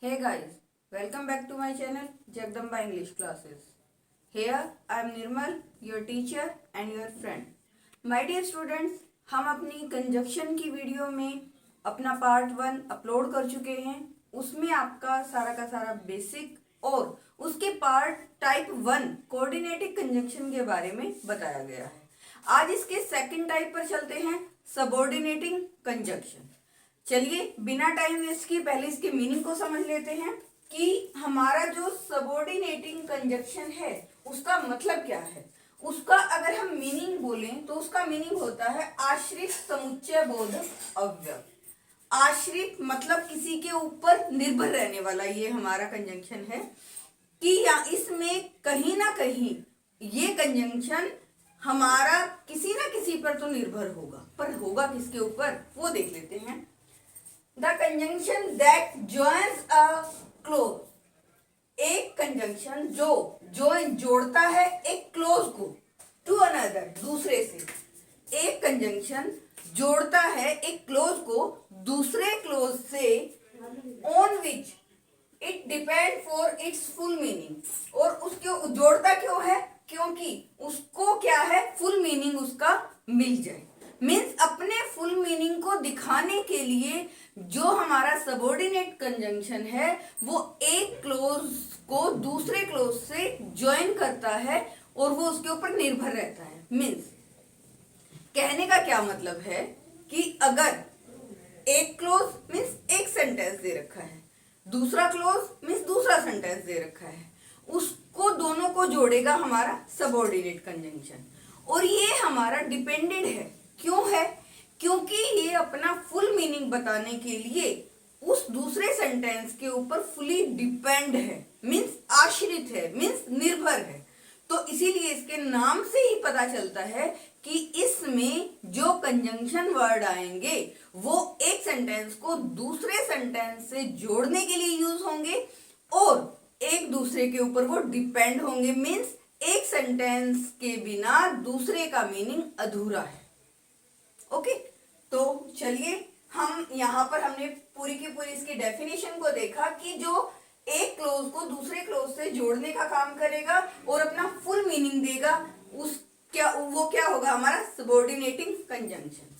Hey guys, welcome back to my channel Jagdamba English Classes. Here I am Nirmal, your teacher and your friend. My dear students, हम अपनी conjunction की video में अपना part 1 upload कर चुके हैं। उसमें आपका सारा का सारा बेसिक और उसके पार्ट टाइप 1 कोऑर्डिनेटिव कंजक्शन के बारे में बताया गया है। आज इसके सेकंड टाइप पर चलते हैं, सबऑर्डिनेटिंग कंजक्शन। चलिए बिना टाइम वेस्ट किए पहले इसके मीनिंग को समझ लेते हैं कि हमारा जो सबऑर्डिनेटिंग कंजक्शन है उसका मतलब क्या है। उसका अगर हम मीनिंग बोलें तो उसका मीनिंग होता है आश्रित समुच्चय बोधक अव्यय। आश्रित मतलब किसी के ऊपर निर्भर रहने वाला, ये हमारा कंजंक्शन है कि या इसमें कहीं ना कहीं ये कंजंक्शन हमारा किसी ना किसी पर तो निर्भर होगा, पर होगा किसके ऊपर वो देख लेते हैं। The conjunction that joins a clause, एक कंजंक्शन जो जोड़ता है एक क्लोज को टू अनदर, दूसरे से। एक कंजंक्शन जोड़ता है एक क्लोज को दूसरे क्लोज से on which it depend for its full meaning. और उसको जोड़ता क्यों है? क्योंकि उसको क्या है, फुल मीनिंग उसका मिल जाए। मीन्स अपने फुल मीनिंग को दिखाने के लिए जो हमारा सबऑर्डिनेट कंजंक्शन है वो एक क्लोज को दूसरे क्लोज से ज्वाइन करता है और वो उसके ऊपर निर्भर रहता है। मीन्स कहने का क्या मतलब है कि अगर एक क्लोज मीन्स एक सेंटेंस दे रखा है, दूसरा क्लोज मीन्स दूसरा सेंटेंस दे रखा है, उसको दोनों को जोड़ेगा हमारा सबऑर्डिनेट कंजंक्शन। और ये हमारा डिपेंडेंट है। क्यों है? क्योंकि ये अपना फुल मीनिंग बताने के लिए उस दूसरे सेंटेंस के ऊपर फुली डिपेंड है, मीन्स आश्रित है, मीन्स निर्भर है। तो इसीलिए इसके नाम से ही पता चलता है कि इसमें जो कंजंक्शन वर्ड आएंगे वो एक सेंटेंस को दूसरे सेंटेंस से जोड़ने के लिए यूज होंगे और एक दूसरे के ऊपर वो डिपेंड होंगे। मीन्स एक सेंटेंस के बिना दूसरे का मीनिंग अधूरा है। ओके, तो चलिए हम यहाँ पर हमने पूरी की पूरी इसकी डेफिनेशन को देखा कि जो एक क्लोज को दूसरे क्लोज से जोड़ने का काम करेगा और अपना फुल मीनिंग देगा, वो क्या होगा, हमारा सबऑर्डिनेटिंग कंजंक्शन।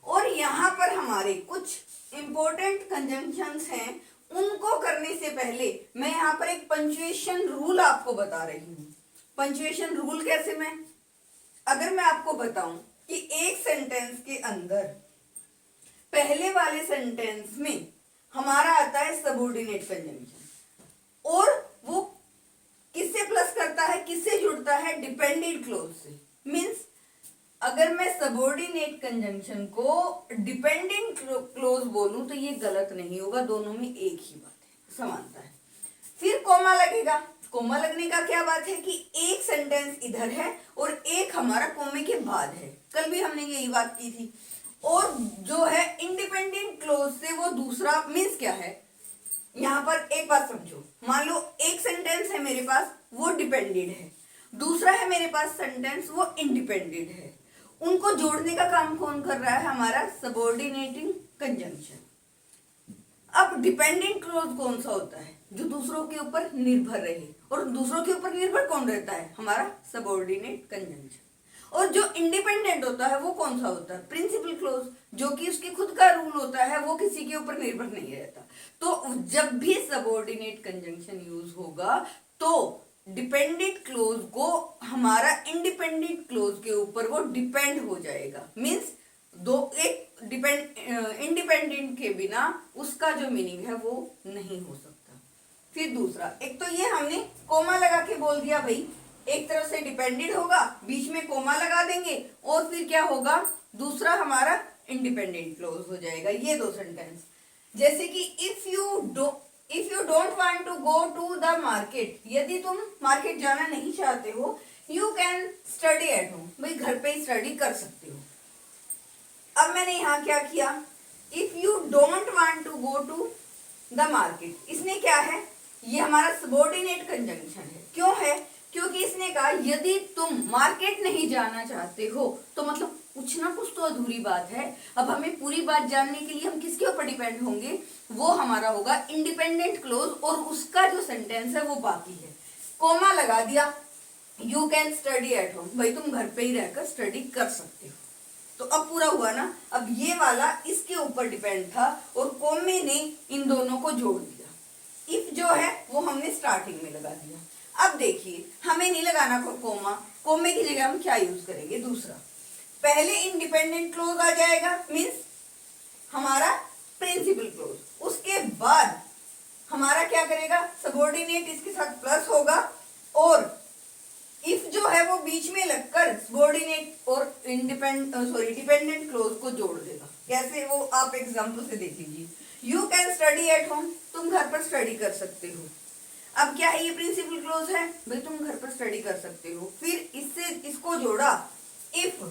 और यहाँ पर हमारे कुछ इंपॉर्टेंट कंजंक्शंस हैं, उनको करने से पहले मैं यहाँ पर एक पंक्चुएशन रूल आपको बता रही हूँ। पंक्चुएशन रूल कैसे? अगर मैं आपको बताऊं कि एक सेंटेंस के अंदर पहले वाले सेंटेंस में हमारा आता है सबऑर्डिनेट कंजंक्शन और वो किससे प्लस करता है, किससे जुड़ता है, डिपेंडेंट क्लोज से। मींस अगर मैं सबऑर्डिनेट कंजंक्शन को डिपेंडेंट क्लोज बोलूं तो ये गलत नहीं होगा, दोनों में एक ही बात है, समानता है। फिर कोमा लगेगा। कोमा लगने का क्या बात है कि एक सेंटेंस इधर है और एक हमारा कोमे के बाद है, कल भी हमने यही बात की थी। और जो है इंडिपेंडेंट क्लोज से वो दूसरा, मीन्स क्या है, यहाँ पर एक बात समझो, मान लो एक सेंटेंस है मेरे पास वो डिपेंडेंट है, दूसरा है मेरे पास सेंटेंस वो इंडिपेंडेंट है, उनको जोड़ने का काम कौन कर रहा है, हमारा सबऑर्डिनेटिंग कंजंक्शन। अब डिपेंडेंट क्लोज कौन सा होता है, जो दूसरों के ऊपर निर्भर रहे, और दूसरों के ऊपर निर्भर कौन रहता है, हमारा सबऑर्डिनेट कंजंक्शन। और जो इंडिपेंडेंट होता है वो कौन सा होता है, प्रिंसिपल क्लोज, जो कि उसकी खुद का रूल होता है, वो किसी के ऊपर निर्भर नहीं रहता। तो जब भी सबऑर्डिनेट कंजंक्शन यूज होगा तो डिपेंडेंट क्लोज को हमारा इंडिपेंडेंट क्लोज के ऊपर वो डिपेंड हो जाएगा। मीन्स एक इंडिपेंडेंट के बिना उसका जो मीनिंग है वो नहीं हो सकता। फिर दूसरा, एक तो ये हमने कोमा लगा के बोल दिया भाई, एक तरफ से डिपेंडेंट होगा, बीच में कोमा लगा देंगे और फिर क्या होगा, दूसरा हमारा इंडिपेंडेंट क्लोज हो जाएगा। ये दो सेंटेंस, जैसे कि if you don't want to go to the market, यदि तुम मार्केट जाना नहीं चाहते हो, you can study at home, भाई घर पे ही स्टडी कर सकते हो। अब मैंने यहाँ क्या किया, if you don't want to go to the market, इसने क्या है, ये हमारा सबऑर्डिनेट कंजंक्शन है। क्यों है? क्योंकि इसने कहा यदि तुम मार्केट नहीं जाना चाहते हो, तो मतलब कुछ ना कुछ तो अधूरी बात है। अब हमें पूरी बात जानने के लिए हम किसके ऊपर डिपेंड होंगे, वो हमारा होगा इंडिपेंडेंट क्लोज, और उसका जो सेंटेंस है वो बाकी है। कोमा लगा दिया, you can study at home, भाई तुम घर पे ही रहकर स्टडी कर सकते हो। तो अब पूरा हुआ ना। अब ये वाला इसके ऊपर डिपेंड था और कोमे ने इन दोनों को जोड़ दिया। इफ जो है वो हमने स्टार्टिंग में लगा दिया। अब देखिए हमें नहीं लगाना कोमा, कोमे की जगह हम क्या यूज करेंगे, दूसरा। पहले इंडिपेंडेंट क्लोज आ जाएगा, मीन्स हमारा प्रिंसिपल क्लोज। उसके बाद हमारा क्या करेगा, सबऑर्डिनेट इसके साथ प्लस होगा, और इफ जो है वो बीच में लगकर सबऑर्डिनेट और डिपेंडेंट क्लोज को जोड़ देगा। कैसे, वो आप एग्जांपल से देख लीजिए। You can study at home, तुम घर पर स्टडी कर सकते हो। अब क्या है, ये प्रिंसिपल क्लोज है, भाई तुम घर पर स्टडी कर सकते हो। फिर इससे इसको जोड़ा, इफ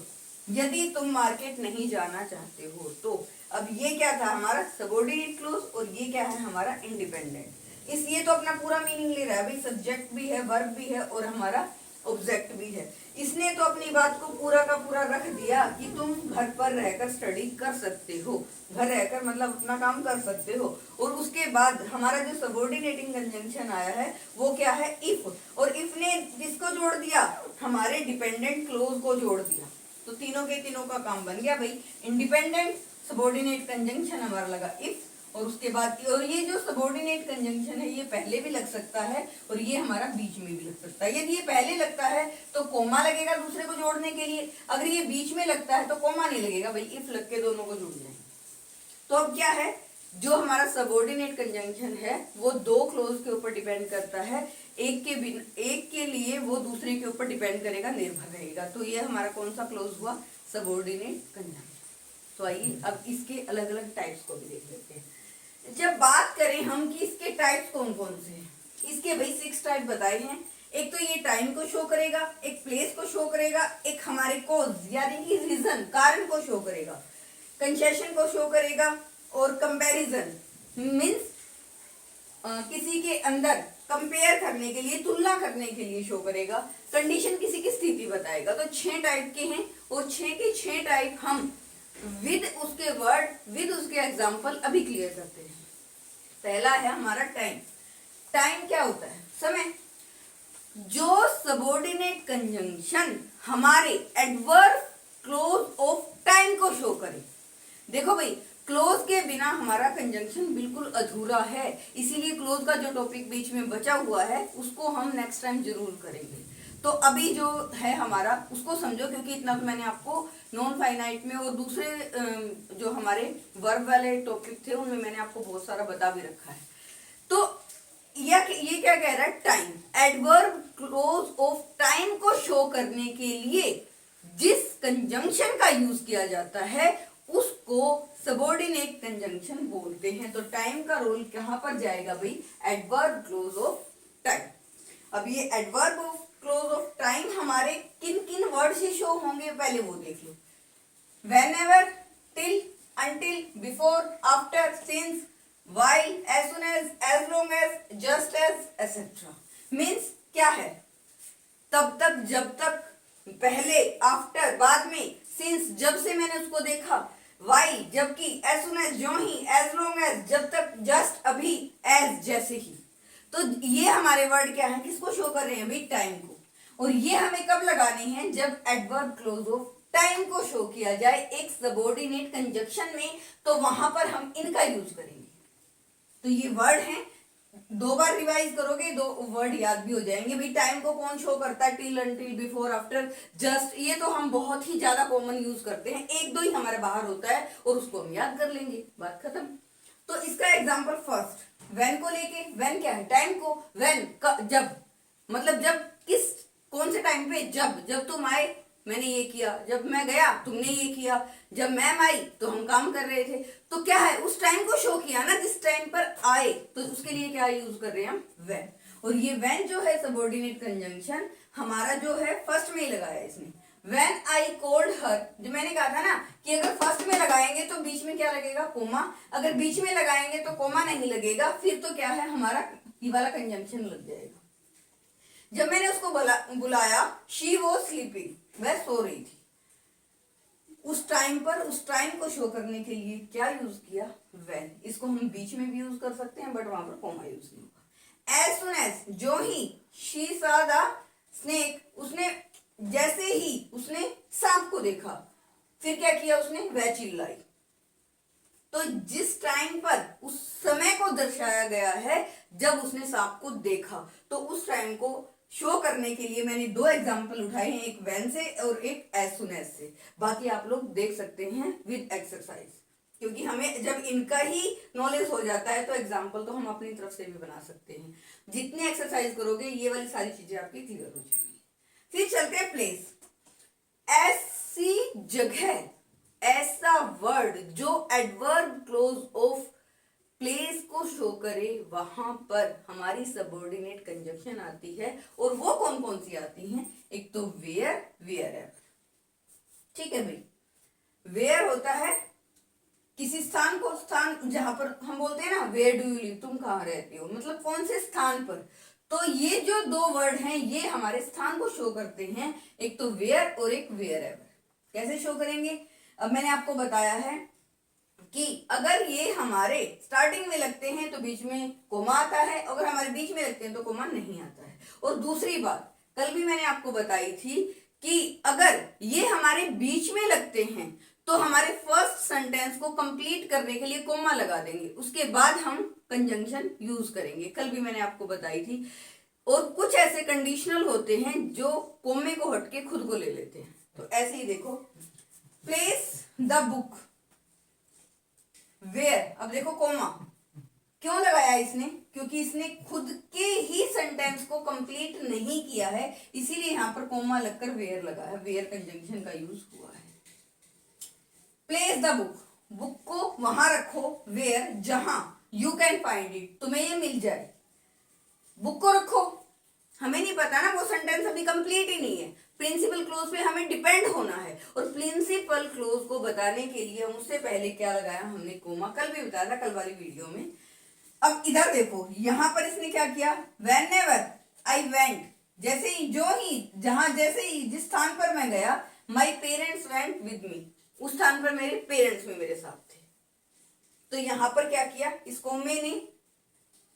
यदि तुम मार्केट नहीं जाना चाहते हो तो। अब ये क्या था हमारा सबऑर्डिनेट क्लोज, और ये क्या है हमारा इंडिपेंडेंट। इसलिए तो अपना पूरा मीनिंग ले रहा है भाई, सब्जेक्ट भी है, वर्ब भी है और हमारा ऑब्जेक्ट भी है। इसने तो अपनी बात को पूरा का पूरा रख दिया कि तुम घर पर रहकर स्टडी कर सकते हो, घर रहकर मतलब अपना काम कर सकते हो। और उसके बाद हमारा जो सबऑर्डिनेटिंग कंजंक्शन आया है वो क्या है, इफ, और इफ ने किसको जोड़ दिया, हमारे डिपेंडेंट क्लोज को जोड़ दिया। तो तीनों के तीनों का काम बन गया भाई। इंडिपेंडेंट सबऑर्डिनेट कंजंक्शन हमारा लगा इफ, और उसके बाद, और ये जो सबऑर्डिनेट कंजंक्शन है ये पहले भी लग सकता है और ये हमारा बीच में भी लग सकता है। यदि ये पहले लगता है तो कोमा लगेगा दूसरे को जोड़ने के लिए, अगर ये बीच में लगता है तो कोमा नहीं लगेगा भाई, इफ लग के दोनों को जुड़ जाएंगे। तो अब क्या है, जो हमारा सबऑर्डिनेट कंजंक्शन है वो दो क्लोज के ऊपर डिपेंड करता है, एक के लिए वो दूसरे के ऊपर डिपेंड करेगा, निर्भर रहेगा। तो ये हमारा कौन सा क्लोज हुआ, सबऑर्डिनेट कंजंक्शन। तो आइए अब इसके अलग अलग टाइप्स को भी देख लेते हैं। जब बात करें हम कि इसके टाइप्स कौन कौन से हैं, इसके भाई 6 टाइप बताए हैं। एक तो ये टाइम को शो करेगा, एक प्लेस को शो करेगा, एक हमारे कॉज यानी कि रीजन कारण को शो करेगा, कंसेशन को शो करेगा, और कंपैरिजन मींस किसी के अंदर कंपेयर करने के लिए, तुलना करने के लिए शो करेगा, कंडीशन किसी की स्थिति बताएगा। तो 6 टाइप के हैं, और 6 के 6 टाइप हम विद उसके वर्ड, विद उसके एग्जाम्पल अभी क्लियर करते हैं। पहला है हमारा टाइम। टाइम क्या होता है, समय। जो सबऑर्डिनेट कंजंक्शन हमारे एडवर्ब क्लोज ऑफ टाइम को शो करे। देखो भाई, क्लोज के बिना हमारा कंजंक्शन बिल्कुल अधूरा है, इसीलिए क्लोज का जो टॉपिक बीच में बचा हुआ है उसको हम नेक्स्ट टाइम जरूर करेंगे। तो अभी जो है हमारा उसको समझो, क्योंकि इतना तो मैंने आपको नॉन फाइनाइट में और दूसरे जो हमारे वर्ब वाले टॉपिक थे उनमें मैंने आपको बहुत सारा बता भी रखा है। तो ये क्या कह रहा है, time. Adverb close of time को शो करने के लिए जिस कंजंक्शन का यूज किया जाता है उसको सबऑर्डिनेट कंजंक्शन बोलते हैं। तो टाइम का रोल कहां पर जाएगा भाई, एडवर्ब क्लोज ऑफ टाइम। अब ये adverb of close of time हमारे किन किन वर्ड से शो होंगे पहले वो देख लो। whenever, till, until, before, after, since, while, as soon as long as, just as, etc. Means क्या है, तब तक, जब तक, पहले, आफ्टर बाद में, सिंस जब से मैंने उसको देखा, वाइल जबकि, एज सुन एज जो ही, एज लॉन्ग एज जब तक, जस्ट अभी, एज जैसे ही। तो ये हमारे वर्ड क्या है, किसको शो कर रहे हैं भाई, टाइम को। और ये हमें कब लगाने हैं, जब एडवर्ब क्लोज ऑफ टाइम को शो किया जाए एक सबऑर्डिनेट कंजंक्शन में, तो वहां पर हम इनका यूज करेंगे। तो ये वर्ड हैं, 2 बार रिवाइज करोगे 2 वर्ड याद भी हो जाएंगे भाई। टाइम को कौन शो करता है, till, until, before, after, just, ये तो हम बहुत ही ज्यादा कॉमन यूज करते हैं, 1-2 ही हमारे बाहर होता है और उसको हम याद कर लेंगे, बात खत्म। तो इसका एग्जाम्पल फर्स्ट, व्हेन को लेके, व्हेन क्या है, टाइम को, व्हेन जब, मतलब जब, किस, कौन से टाइम पे, जब तुम आए मैंने ये किया, जब मैं गया तुमने ये किया, जब मैम आई तो हम काम कर रहे थे। तो क्या है, उस टाइम को शो किया ना जिस टाइम पर आए, तो उसके लिए क्या यूज कर रहे हैं हम, व्हेन। और ये व्हेन जो है सबऑर्डिनेट कंजंक्शन हमारा जो है फर्स्ट में ही लगाया इसने। व्हेन आई कॉल्ड हर, जो मैंने कहा था ना कि अगर फर्स्ट में लगाएंगे तो बीच में क्या लगेगा, कोमा, अगर बीच में लगाएंगे तो कोमा नहीं लगेगा, फिर तो क्या है हमारा ये वाला कंजंक्शन लग जाएगा। जब मैंने उसको बुलाया, शी वॉज स्लीपिंग, वह सो रही थी। उस टाइम पर उस टाइम को शो करने के लिए क्या यूज किया, व्हेन। इसको हम बीच में भी यूज कर सकते हैं, बट वहां पर कॉमा यूज नहीं होगा। एज सुन एज, जो ही शी सा द स्नेक, उसने जैसे ही उसने सांप को देखा, फिर क्या किया उसने, वह चिल्लाई। तो जिस टाइम पर उस समय को दर्शाया गया है जब उसने सांप को देखा, तो उस टाइम को शो करने के लिए मैंने दो एग्जाम्पल उठाए हैं, एक व्हेन से और एक एज सुन एज से। बाकी आप लोग देख सकते हैं विद एक्सरसाइज, क्योंकि हमें जब इनका ही नॉलेज हो जाता है तो एग्जाम्पल तो हम अपनी तरफ से भी बना सकते हैं। जितनी एक्सरसाइज करोगे ये वाली सारी चीजें आपकी क्लियर हो जाएंगी। फिर चलते हैं प्लेस। ऐसी जगह, ऐसा वर्ड जो एडवर्ब क्लोज ऑफ प्लेस को शो करे, वहां पर हमारी सबऑर्डिनेट कंजक्शन आती है। और वो कौन कौन सी आती हैं, एक तो वेयर, वेयर एवर। ठीक है भाई, वेयर होता है किसी स्थान को, स्थान जहां पर हम बोलते हैं ना वेयर डू यू लिव, तुम कहाँ रहते हो, मतलब कौन से स्थान पर। तो ये जो दो वर्ड हैं ये हमारे स्थान को शो करते हैं, एक तो वेयर और एक वेयर एवर। कैसे शो करेंगे, अब मैंने आपको बताया है कि अगर ये हमारे स्टार्टिंग में लगते हैं तो बीच में कोमा आता है, अगर हमारे बीच में लगते हैं तो कोमा नहीं आता है। और दूसरी बात कल भी मैंने आपको बताई थी कि अगर ये हमारे बीच में लगते हैं तो हमारे फर्स्ट सेंटेंस को कंप्लीट करने के लिए कोमा लगा देंगे, उसके बाद हम कंजंक्शन यूज करेंगे। कल भी मैंने आपको बताई थी। और कुछ ऐसे कंडीशनल होते हैं जो कोमे को हटके खुद को ले लेते हैं। तो ऐसे ही देखो, प्लेस द बुक वेयर, अब देखो कोमा क्यों लगाया इसने, क्योंकि इसने खुद के ही सेंटेंस को कंप्लीट नहीं किया है, इसीलिए यहां पर कोमा लगकर वेयर लगा है, वेयर कंजंक्शन का यूज हुआ है। प्लेस द बुक, बुक को वहां रखो, वेयर जहां यू कैन फाइंड इट, तुम्हें ये मिल जाए। बुक को रखो, हमें नहीं पता ना, वो सेंटेंस अभी कंप्लीट ही नहीं है। प्रिंसिपल क्लोज पे हमें डिपेंड होना है, और प्रिंसिपल क्लोज को बताने के लिए हम उससे पहले क्या लगाया, हमने कोमा। कल भी बताया था, कल वाली वीडियो में। अब इधर देखो, यहां पर इसने क्या किया, व्हेनेवर आई वेंट, जैसे ही, जो ही, जहां, जैसे ही, जिस स्थान पर मैं गया, my parents went with me, उस स्थान पर मेरे पेरेंट्स में मेरे साथ थे। तो यहां पर क्या किया, इस कोमे ने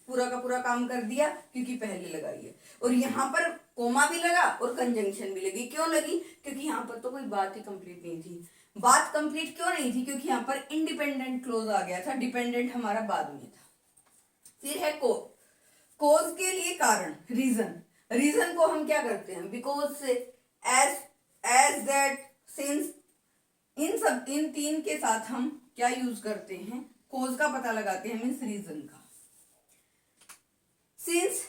पूरा का पूरा काम कर दिया, क्योंकि पहले लगाई है। और यहां पर कोमा भी लगा और कंजंक्शन भी लगी। क्यों लगी, क्योंकि यहां पर तो कोई बात ही कंप्लीट नहीं थी। बात कंप्लीट क्यों नहीं थी, क्योंकि यहां पर इंडिपेंडेंट क्लोज आ गया था, डिपेंडेंट हमारा बाद में था। फिर है कोज के लिए कारण, रीजन। रीजन को हम क्या करते हैं, बिकॉज से, एज दैट, सिंस, इन तीन के साथ हम क्या यूज करते हैं, कोज का पता लगाते हैं, मीन्स रीजन का। सिंस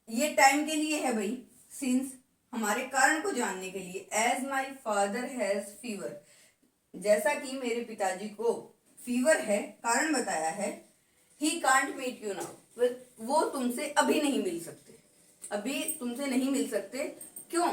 ये टाइम के लिए है भाई, सिंस हमारे कारण को जानने के लिए। As my father has fever, जैसा कि मेरे पिताजी को फीवर है, कारण बताया है। He can't meet you now, वो तुमसे अभी नहीं मिल सकते, अभी तुमसे नहीं मिल सकते। क्यों,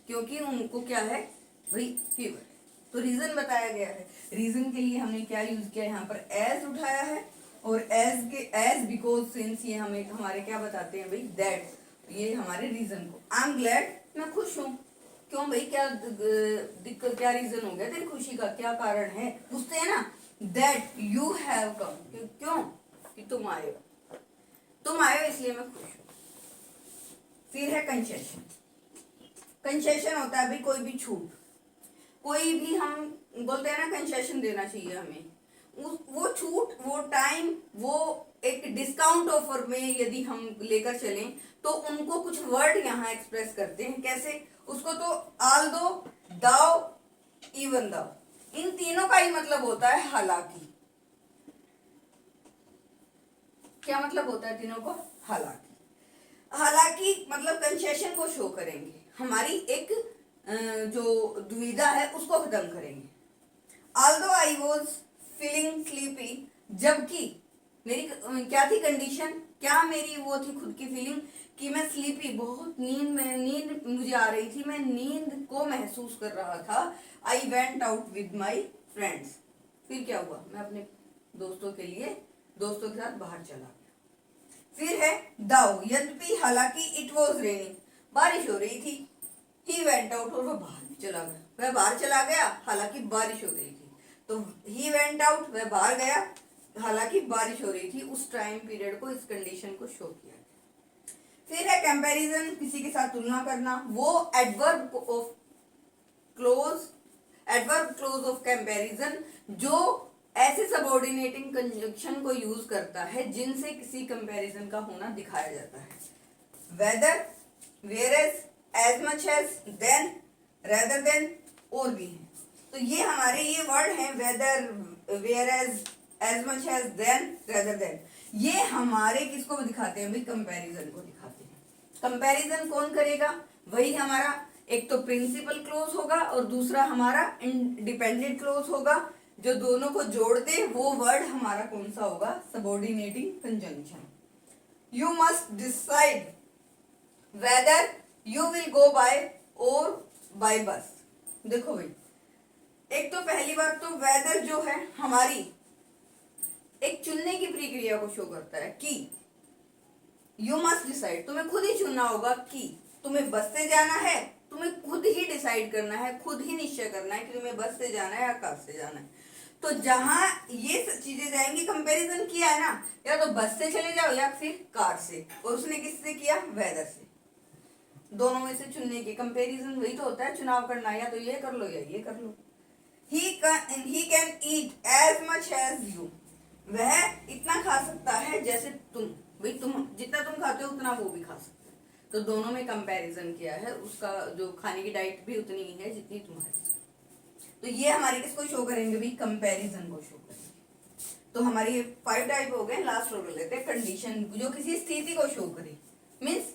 क्योंकि उनको क्या है भाई, फीवर। तो रीजन बताया गया है। रीजन के लिए हमने क्या यूज किया, यहाँ पर एज उठाया है, और एज बिकॉज सिंस ये हमें हमारे क्या बताते हैं भाई, दैट, ये हमारे रीजन को। आई एम ग्लैड, मैं खुश हूँ। क्यों भाई, क्या दिक्कत, क्या रीजन हो गया तेरी खुशी का, क्या कारण है, पूछते हैं ना। दैट यू हैव कम, क्यों कि तुम आए हो, तुम आए हो इसलिए मैं खुश हूँ। फिर है कंसेशन। कंसेशन होता है भाई कोई भी छूट, कोई भी, हम बोलते हैं ना कंसेशन देना चाहिए हमें, वो छूट, वो टाइम, वो एक डिस्काउंट ऑफर में यदि हम लेकर चलें तो उनको कुछ वर्ड यहाँ एक्सप्रेस करते हैं। कैसे, उसको तो आल दो, दाओ, इवन दाओ, इन तीनों का ही मतलब होता है हालांकि। क्या मतलब होता है तीनों को, हालांकि। हालांकि मतलब कंसेशन को शो करेंगे, हमारी एक जो दुविधा है उसको खत्म करेंगे। Although I was feeling sleepy, जबकि मेरी क्या थी कंडीशन, क्या मेरी वो थी खुद की फीलिंग कि मैं स्लीपी, बहुत नींद मुझे आ रही थी, मैं नींद को महसूस कर रहा था। I went out with my friends, फिर क्या हुआ, मैं अपने दोस्तों के साथ बाहर चला गया। फिर है दाओ, यद्यपि, हालांकि, इट वॉज रेनिंग, बारिश हो रही थी। ही वेंट आउट, और वो बाहर भी चला गया। वह बाहर चला गया हालांकि बारिश हो रही थी। तो ही वेंट आउट, वह बाहर गया हालांकि बारिश हो रही थी। उस टाइम पीरियड को, इस कंडीशन को शो किया। फिर है कंपैरिजन, किसी के साथ तुलना करना। वो adverb of close of comparison जो ऐसे सबऑर्डिनेटिंग कंजंक्शन को यूज करता है जिनसे किसी कंपैरिजन का होना दिखाया जाता है। Whether, whereas, as much as, then, rather than और भी हैं। तो ये हमारे ये वर्ड हैं whether, whereas, as much as, then, rather than. ये हमारे किसको दिखाते हैं भाई? कंपैरिजन को दिखाते हैं। कंपैरिजन कौन करेगा? वही हमारा एक तो प्रिंसिपल क्लोज होगा और दूसरा हमारा इंडिपेंडेंट क्लोज होगा। जो दोनों को जोड़ दे वो वर्ड हमारा कौन सा होगा? Subordinating conjunction. You must decide whether you will go by or by bus. देखो भाई, एक तो पहली बात तो वेदर जो है हमारी एक चुनने की प्रक्रिया को शो करता है कि यू मस्ट डिसाइड, तुम्हें खुद ही चुनना होगा कि तुम्हें बस से जाना है। तुम्हें खुद ही डिसाइड करना है, खुद ही निश्चय करना है कि तुम्हें बस से जाना है या कार से जाना है। तो जहां ये चीजें जाएंगी, कंपैरिजन किया है ना, या तो बस से चले जाओ या फिर कार से। और उसने किससे किया? वेदर से। दोनों में से चुनने की कंपैरिजन वही तो होता है, चुनाव करना, या तो ये कर लो या ये कर लो। He can eat as much as you, वह इतना खा सकता है जैसे तुम। भाई तुम जितना तुम खाते हो उतना वो भी खा सकते हैं। तो दोनों में कंपैरिजन किया है, उसका जो खाने की डाइट भी उतनी ही है जितनी तुम्हारी। तो ये हमारे किसको शो करेंगे भाई? कंपैरिजन को शो करेंगे। तो हमारे ये 5 टाइप हो गए। लास्ट रो लेते हैं कंडीशन, जो किसी स्थिति को शो करे। मीन्स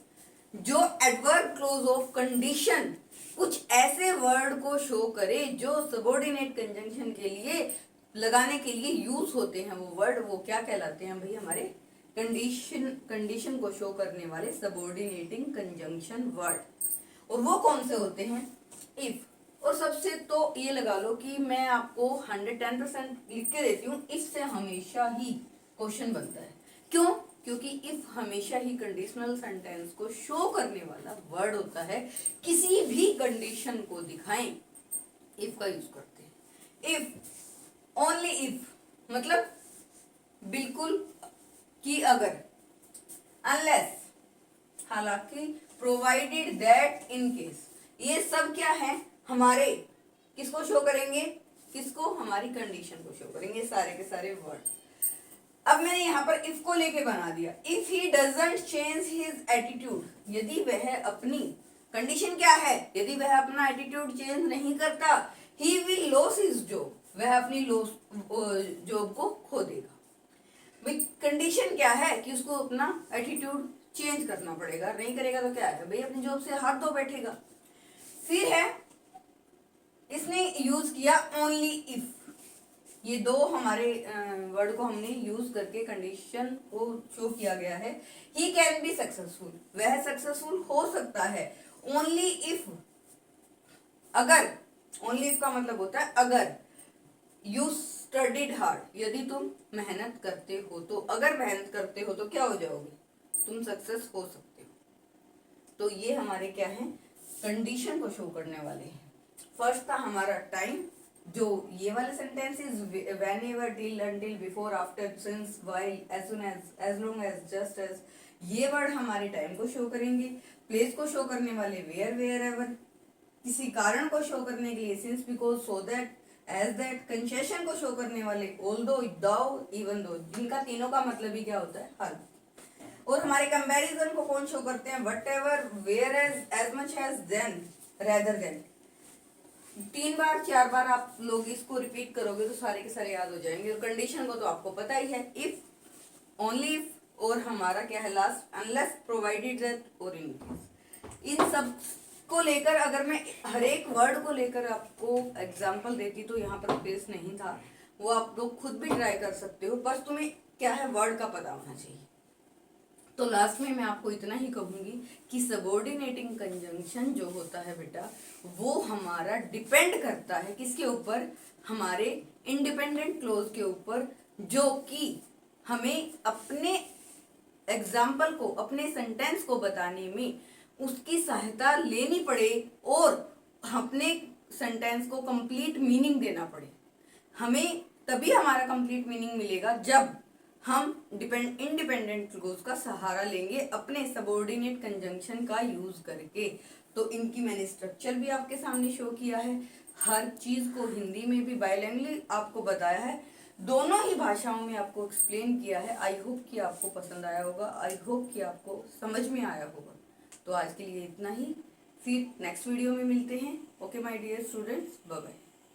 जो एडवर्ब क्लोज ऑफ कंडीशन कुछ ऐसे वर्ड को शो करे जो सबऑर्डिनेट कंजंक्शन के लिए लगाने के लिए यूज होते हैं। वो वर्ड वो क्या कहलाते हैं भाई? हमारे कंडीशन को शो करने वाले सबऑर्डिनेटिंग कंजंक्शन वर्ड। और वो कौन से होते हैं? इफ। और सबसे तो ये लगा लो कि मैं आपको 110% लिख के देती हूँ, इफ से हमेशा ही क्वेश्चन बनता है। क्यों? क्योंकि इफ हमेशा ही कंडीशनल सेंटेंस को शो करने वाला वर्ड होता है। किसी भी कंडीशन को दिखाएं इफ का यूज करते हैं। इफ, ओनली इफ, मतलब बिल्कुल कि अगर, अनलेस, हालांकि, प्रोवाइडेड दैट, इन केस, ये सब क्या है? हमारे किसको शो करेंगे? किसको? हमारी कंडीशन को शो करेंगे, सारे के सारे वर्ड। अब मैंने यहाँ पर इफ को लेके बना दिया। If he doesn't change his attitude, यदि वह अपनी, कंडीशन क्या है? यदि वह अपना एटीट्यूड चेंज नहीं करता, he will loss his job, वह अपनी जॉब को खो देगा। भाई कंडीशन क्या है? कि उसको अपना एटीट्यूड चेंज करना पड़ेगा, नहीं करेगा तो क्या है भाई? अपनी जॉब से हाथ धो बैठेगा। फिर है, इसने यूज किया ओनली इफ। ये दो हमारे वर्ड को हमने यूज करके कंडीशन को शो किया गया है। ही कैन बी सक्सेसफुल, वह सक्सेसफुल हो सकता है। ओनली इफ, अगर, ओनली इफ का मतलब होता है अगर। यू स्टडीड हार्ड, यदि तुम मेहनत करते हो तो, अगर मेहनत करते हो तो क्या हो जाओगे? तुम सक्सेस हो सकते हो। तो ये हमारे क्या है? कंडीशन को शो करने वाले हैं। फर्स्ट था हमारा टाइम, जो ये वाले sentences whenever, till, until, before, after, since, while, as soon as, as long as, just as, ये वर्ड हमारे टाइम को शो करेंगे। प्लेस को शो करने वाले वेयर, वेयर एवर, किसी कारण को शो करने के लिए since, because, so that, as that, concession को शो करने वाले ऑल्दो, दाउ, इवन दो, जिनका तीनों का मतलब ही क्या होता है? हर। और हमारे कंपैरिजन को कौन शो करते हैं? Whatever, whereas, as much as, then, rather than. 3 बार 4 बार आप लोग इसको रिपीट करोगे तो सारे के सारे याद हो जाएंगे। और कंडीशन को तो आपको पता ही है, इफ, ओनली इफ, और हमारा क्या है लास्ट? अनलेस, प्रोवाइडेड दैट, और इन केस। इन सब को लेकर अगर मैं हर एक वर्ड को लेकर आपको एग्जाम्पल देती तो यहाँ पर स्पेस नहीं था। वो आप लोग खुद भी ट्राई कर सकते हो, बस तुम्हें क्या है? वर्ड का पता होना चाहिए। तो लास्ट में मैं आपको इतना ही कहूंगी कि सबऑर्डिनेटिंग कंजंक्शन जो होता है बेटा, वो हमारा डिपेंड करता है किसके ऊपर? हमारे इंडिपेंडेंट क्लोज के ऊपर, जो कि हमें अपने एग्जाम्पल को, अपने सेंटेंस को बताने में उसकी सहायता लेनी पड़े और अपने सेंटेंस को कंप्लीट मीनिंग देना पड़े। हमें तभी हमारा कंप्लीट मीनिंग मिलेगा जब हम इंडिपेंडेंट क्लोज का सहारा लेंगे अपने सबऑर्डिनेट कंजंक्शन का यूज करके। तो इनकी मैंने स्ट्रक्चर भी आपके सामने शो किया है, हर चीज को हिंदी में भी बाइलिंगुअली आपको बताया है, दोनों ही भाषाओं में आपको एक्सप्लेन किया है। आई होप कि आपको पसंद आया होगा, आई होप कि आपको समझ में आया होगा। तो आज के लिए इतना ही, फिर नेक्स्ट वीडियो में मिलते हैं। Okay my dear students, bye bye.